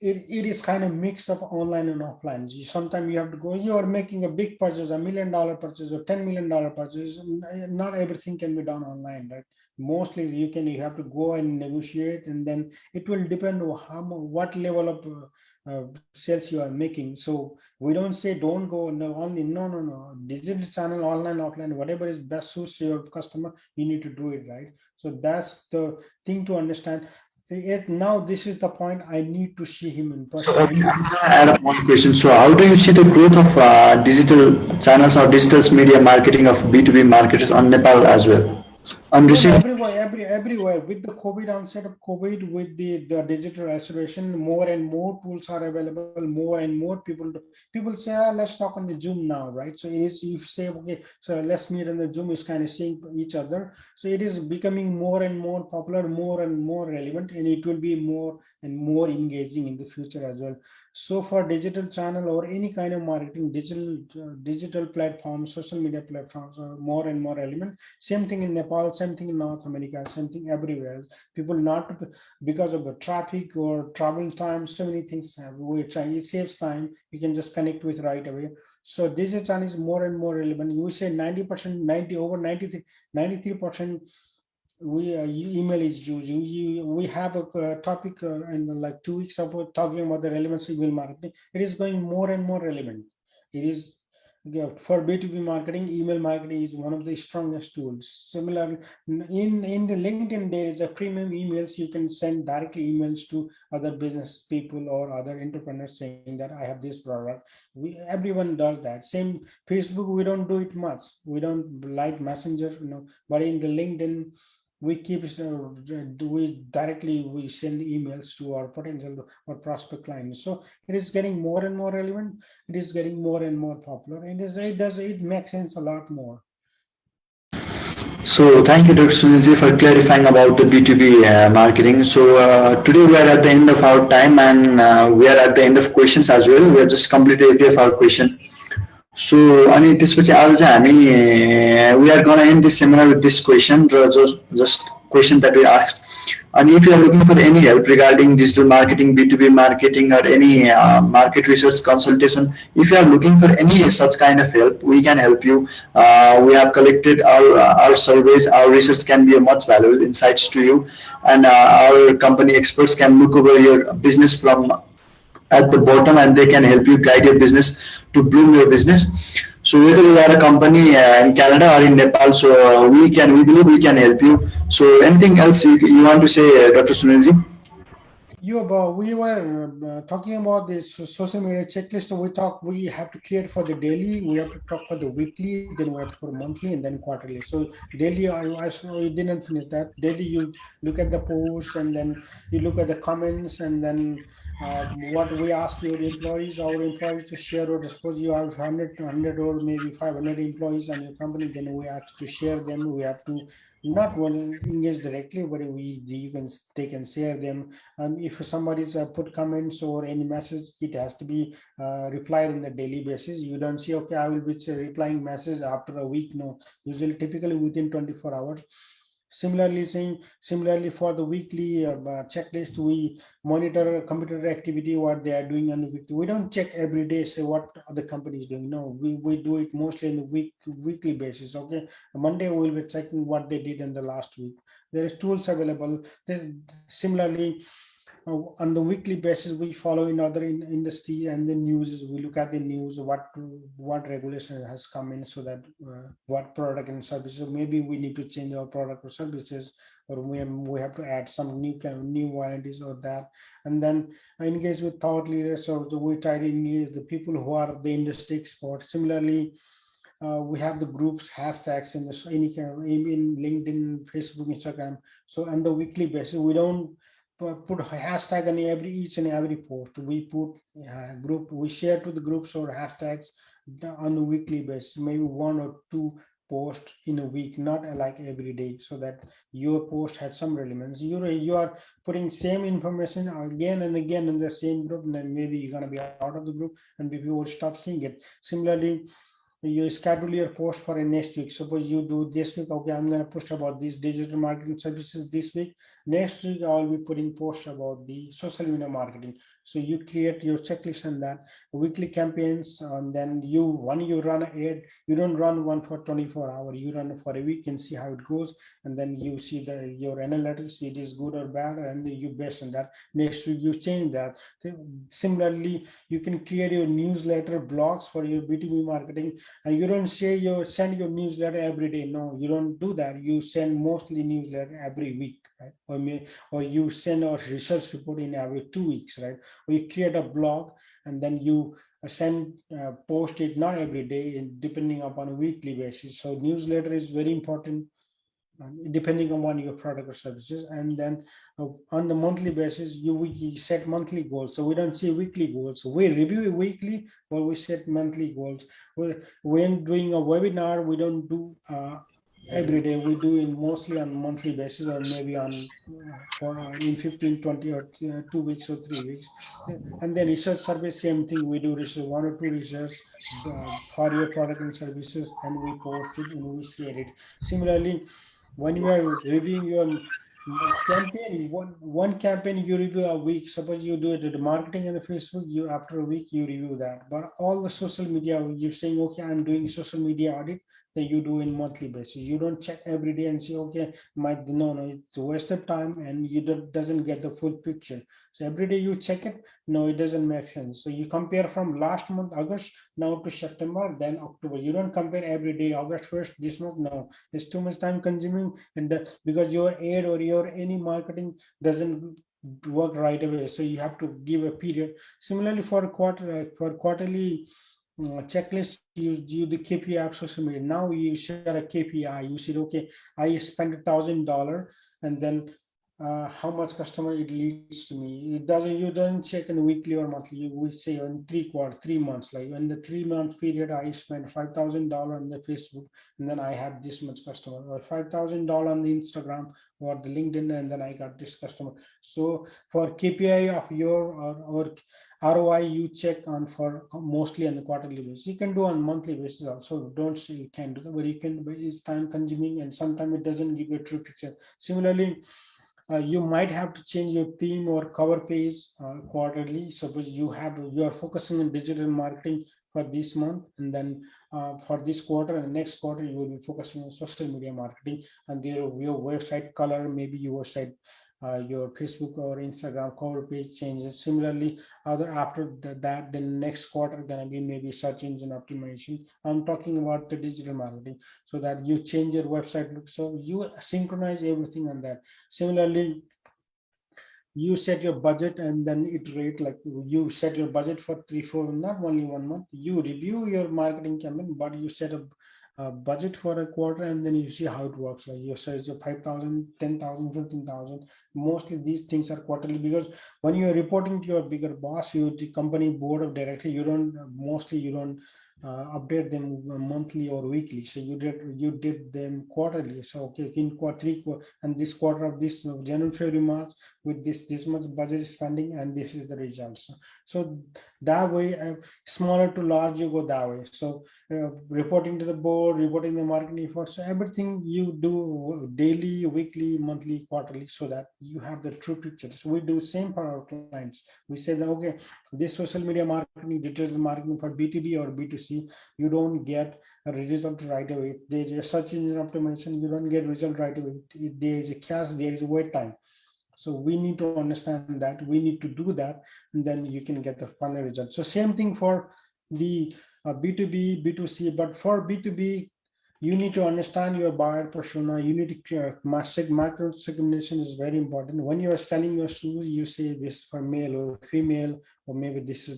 it is kind of mix of online and offline. Sometimes you have to go, you are making a big purchase, $1 million purchase or $10 million purchase. Not everything can be done online, right? Mostly you have to go and negotiate, and then it will depend on what level of sales you are making. So we don't say don't go only, no. Digital channel, online, offline, whatever is best suits your customer, you need to do it, right? So that's the thing to understand. Now this is the point. I need to see him in So person. I need to I add up one question. So how do you see the growth of digital channels or digital media marketing of B2B marketers on Nepal as well? On No, recent everywhere with the COVID, onset of COVID, with the digital acceleration, more and more tools are available. More and more people say, let's talk on the Zoom now, right? So it is, you say, okay, so let's meet on the Zoom, is kind of seeing each other. So it is becoming more and more popular, more and more relevant, and it will be more and more engaging in the future as well. So for digital channel or any kind of marketing, digital platforms, social media platforms are more and more relevant. Same thing in Nepal, same thing in North America, same thing everywhere. People not because of the traffic or travel time, so many things have. It saves time. You can just connect with right away. So digital is more and more relevant. You say 90%, 90 over 93, 93%. Email is used. We have a topic in like 2 weeks about talking about the relevance of email marketing. It is going more and more relevant. It is, yeah, for B2B marketing, email marketing is one of the strongest tools. Similarly, in the LinkedIn, there is a premium emails. You can send directly emails to other business people or other entrepreneurs saying that I have this product. Everyone does that. Same Facebook, we don't do it much. We don't like Messenger, but in the LinkedIn, we keep we send emails to our potential or prospect clients. So it is getting more and more relevant. It is getting more and more popular, and it makes sense a lot more. So thank you, Dr. Sunilji, for clarifying about the B2B marketing. So today we are at the end of our time, and we are at the end of questions as well. We are just completed 80 of our question. So अनि त्यसपछि आज चाहिँ हामी we are gonna end this seminar with this question, just question that we asked. And if you are looking for any help regarding digital marketing, B2B marketing, or any market research consultation, if you are looking for any such kind of help, we can help you. We have collected our surveys, our research can be a much valuable insights to you, and our company experts can look over your business from at the bottom, and they can help you guide your business to bloom your business. So whether you are a company in Canada or in Nepal, so we believe we can help you. So anything else you want to say, Dr. Sunilji? We were talking about this social media checklist. We have to create for the daily, we have to talk for the weekly, then we have to for monthly, and then quarterly. So daily, I didn't finish that. Daily, you look at the posts, and then you look at the comments, and then what we ask your employees, our employees to share, or suppose you have 100 or maybe 500 employees on your company, then we ask to share them. We have to not only engage directly, but they can share them. And if somebody's put comments or any message, it has to be replied on the daily basis. You don't say, okay, I will be replying message after a week. No, usually typically within 24 hours. Similarly for the weekly checklist, we monitor computer activity, what they are doing on the weekly. We don't check every day, say what other company is doing. No, we do it mostly on the weekly basis. Okay, Monday we will be checking what they did in the last week. There is tools available. Then similarly, on the weekly basis, we follow in other industry and the news. We look at the news, what regulation has come in, so that what product and services, maybe we need to change our product or services, or we have to add some new warranties or that. And then engage with thought leaders. So we try to engage the people who are the industry experts. Similarly, we have the groups, hashtags in in LinkedIn, Facebook, Instagram. So on the weekly basis, we don't put hashtag on each and every post. We put we share to the groups or hashtags on a weekly basis, maybe 1 or 2 posts in a week, not like every day, so that your post has some relevance. You are putting same information again and again in the same group, and then maybe you're going to be out of the group and people will stop seeing it. Similarly, you schedule your post for a next week. Suppose you do this week, okay, I'm going to post about these digital marketing services this week. Next week, I'll be putting posts about the social media marketing. So you create your checklist on that. Weekly campaigns, and then you run an ad, you don't run one for 24 hours, you run it for a week and see how it goes. And then you see your analytics, it is good or bad, and you based on that. Next week, you change that. Similarly, you can create your newsletter blogs for your B2B marketing. And you don't say send your newsletter every day. No, you don't do that. You send mostly newsletter every week, right? Or you send a research report in every 2 weeks, right? Or you create a blog and then you post it not every day, depending upon a weekly basis. So newsletter is very important, depending on your product or services. And then on the monthly basis, we set monthly goals. So we don't see weekly goals. So we review weekly, but we set monthly goals. When doing a webinar, we don't do every day. We do it mostly on monthly basis, or maybe on in 15, 20 or 2 weeks or 3 weeks. And then research survey, same thing. We do research, 1 or 2 research for your product and services, and we post it and we share it. Similarly, when you are reviewing your campaign, one campaign you review a week. Suppose you do it at the marketing and the Facebook, you after a week you review that. But all the social media, you're saying, okay, I'm doing social media audit, that you do in monthly basis. You don't check every day and say, okay, no, it's a waste of time, and you doesn't get the full picture. So every day you check it, no, it doesn't make sense. So you compare from last month, August, now to September, then October. You don't compare every day, August 1st, this month. No, it's too much time consuming, and because your ad or your any marketing doesn't work right away. So you have to give a period. Similarly, for quarterly checklist, you the KPI of social media. Now you share a KPI. You said, okay, I spent $1,000, and then how much customer it leads to me. You don't check in weekly or monthly. You will say in 3 months. Like in the 3 month period, I spent $5,000 on the Facebook, and then I have this much customer, or $5,000 on the Instagram or the LinkedIn, and then I got this customer. So for KPI of your or ROI, you check on for mostly on the quarterly basis. You can do on monthly basis also. Don't say you can't do that, but you can. But it's time consuming, and sometimes it doesn't give you a true picture. Similarly, you might have to change your theme or cover page quarterly. Suppose you are focusing on digital marketing for this month, and then for this quarter and next quarter you will be focusing on social media marketing, and your website color, maybe your website your Facebook or Instagram cover page changes. Similarly, after that, the next quarter gonna be maybe search engine optimization. I'm talking about the digital marketing, so that you change your website look. So you synchronize everything on that. Similarly, you set your budget and then iterate. Like you set your budget for 3-4, not only 1 month. You review your marketing campaign, but you set a budget for a quarter, and then you see how it works. Like you set your 5,000, 10,000, 15,000. Mostly these things are quarterly, because when you're reporting to your bigger boss, the company board of directors, you don't update them monthly or weekly. So you did them quarterly. So okay, in quarter 3 and this quarter of this January, February, March, with this much budget spending, and this is the results. So that way, smaller to large, you go that way. So reporting to the board, reporting the marketing efforts, so everything you do daily, weekly, monthly, quarterly, so that you have the true picture. So we do same for our clients. We say that okay, this social media marketing, digital marketing for B2B or B2C, you don't get a result right away. There's a search engine optimization, you don't get result right away. There is a cash, there is a wait time. So we need to understand that, we need to do that, and then you can get the final result. So same thing for the B2B, B2C, but for B2B, you need to understand your buyer persona. You need to micro segmentation is very important. When you are selling your shoes, you say this for male or female, or maybe this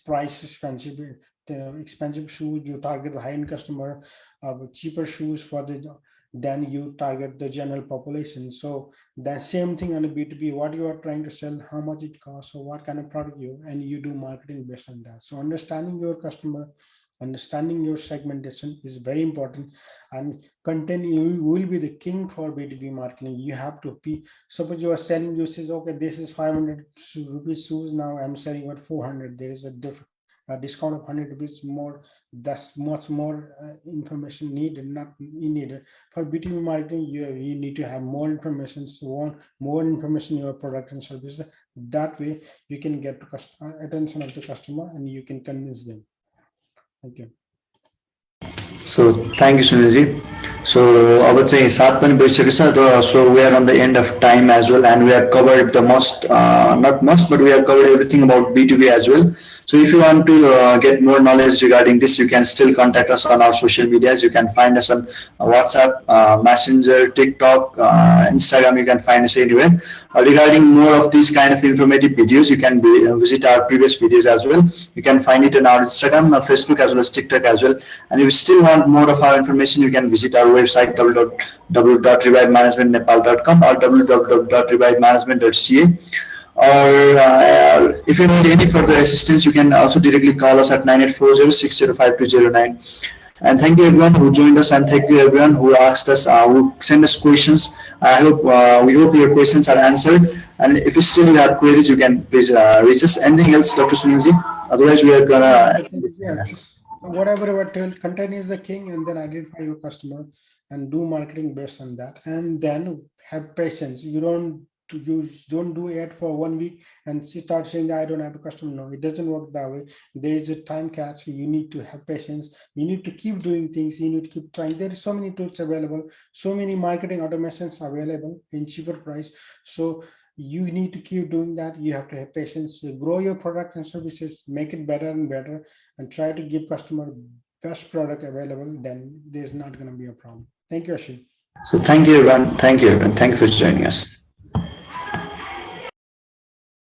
price expensive, expensive shoes. You target the high-end customer. Cheaper shoes for then you target the general population. So the same thing on a B2B, what you are trying to sell, how much it costs, or what kind of product and you do marketing based on that. So understanding your customer, understanding your segmentation is very important, and content, you will be the king for B2B marketing. You have to be, suppose you are selling, you say, okay, this is 500 rupees shoes, now I'm selling at 400. There is a discount of 100 rupees more. That's much more information needed, not needed. For B2B marketing, you need to have more information, more information in your product and services. That way you can get to attention of the customer, and you can convince them. Thank you. So thank you, Sunilji. So I would say so we are on the end of time as well, and we have covered the most, not most, but we have covered everything about B2B as well. So if you want to get more knowledge regarding this, you can still contact us on our social medias. You can find us on WhatsApp, Messenger, TikTok, Instagram. You can find us anywhere. Regarding more of these kind of informative videos, you can visit our previous videos as well. You can find it on our Instagram, Facebook, as well as TikTok as well. And if you still want more of our information, you can visit our website www.revivemanagementnepal.com or www.revivemanagement.ca. Or if you need any further assistance, you can also directly call us at 9840-605-209. And thank you everyone who joined us, and thank you everyone who asked us, who sent us questions. We hope your questions are answered. And if you still have queries, you can please reach us. Anything else, Dr. Sunilji? Otherwise, we are gonna. Yeah, whatever content is the king, and then identify your customer and do marketing based on that, and then have patience. You don't do it for 1 week and start saying I don't have a customer. No, it doesn't work that way. There is a time catch. You need to have patience. You need to keep doing things. You need to keep trying. There is so many tools available, so many marketing automations available in cheaper price. So you need to keep doing that. You have to have patience. Grow your product and services, make it better and better, and try to give customer best product available. Then there's not going to be a problem. Thank you, Ashim. So thank you everyone. Thank you everyone. Thank you for joining us.